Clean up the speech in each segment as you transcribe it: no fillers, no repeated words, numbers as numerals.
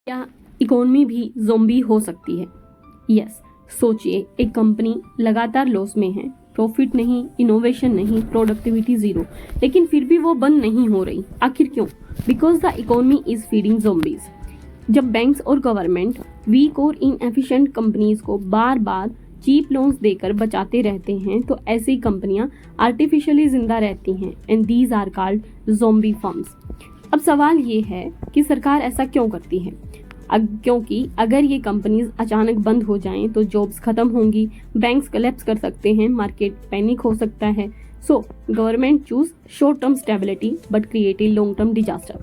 क्या इकोनॉमी भी ज़ॉम्बी हो सकती है? यस। सोचिए, एक कंपनी लगातार लॉस में है, प्रॉफिट नहीं, इनोवेशन नहीं, प्रोडक्टिविटी जीरो, लेकिन फिर भी वो बंद नहीं हो रही। आखिर क्यों? Because the economy is feeding zombies. जब बैंक्स और गवर्नमेंट वीक और इनएफिशिएंट कंपनीज को बार बार चीप लोन्स देकर बचाते रहते हैं, तो ऐसी कंपनियां आर्टिफिशियली जिंदा रहती हैं, and these are called zombie firms. अब सवाल ये है कि सरकार ऐसा क्यों करती है? क्योंकि अगर ये कंपनीज अचानक बंद हो जाएं तो जॉब्स खत्म होंगी, बैंक्स कोलैप्स कर सकते हैं, मार्केट पैनिक हो सकता है। So government choose short term stability but create a long term disaster.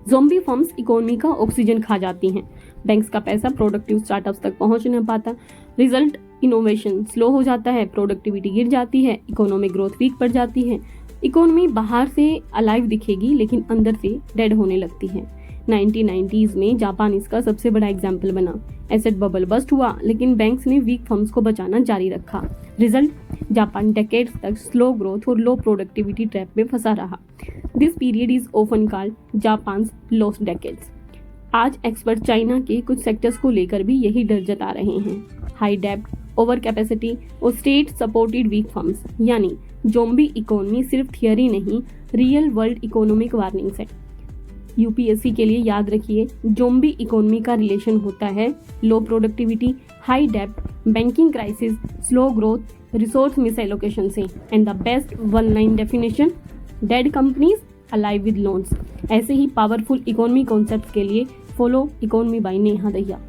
Zombie firms economy का ऑक्सीजन खा जाती हैं, बैंक्स का पैसा प्रोडक्टिव स्टार्टअप्स तक पहुंच नहीं पाता, रिजल्ट इनोवेशन स्लो हो जाता है, प्रोडक्टिविटी गिर जाती है, इकोनॉमिक ग्रोथ वीक पड़ जाती है। इकोनॉमी बाहर से अलाइव दिखेगी लेकिन अंदर से डेड होने लगती है। 1990s में जापान इसका सबसे बड़ा एग्जाम्पल बना। एसेट बबल बस्ट हुआ लेकिन बैंक्स ने वीक फर्म्स को बचाना जारी रखा। रिजल्ट, जापान डेकेड्स तक स्लो ग्रोथ और लो प्रोडक्टिविटी ट्रैप में फंसा रहा। This period is often called Japan's lost decades. आज एक्सपर्ट चाइना के कुछ सेक्टर्स को लेकर भी यही डर जता रहे हैं। हाई डेब्ट, ओवर कैपेसिटी और स्टेट सपोर्टेड वीक फर्म्स, यानी ज़ॉम्बी इकोनॉमी सिर्फ थियरी नहीं, रियल वर्ल्ड इकोनॉमिक वार्निंग्स है। यूपीएससी के लिए याद रखिए, ज़ॉम्बी इकोनॉमी का रिलेशन होता है लो प्रोडक्टिविटी, हाई डेब्ट, banking crisis, slow growth, resource misallocation से। And the best one line definition, dead companies alive with loans. ऐसे ही पावरफुल इकोनॉमी कॉन्सेप्ट्स के लिए follow economy by Neha Dahiya.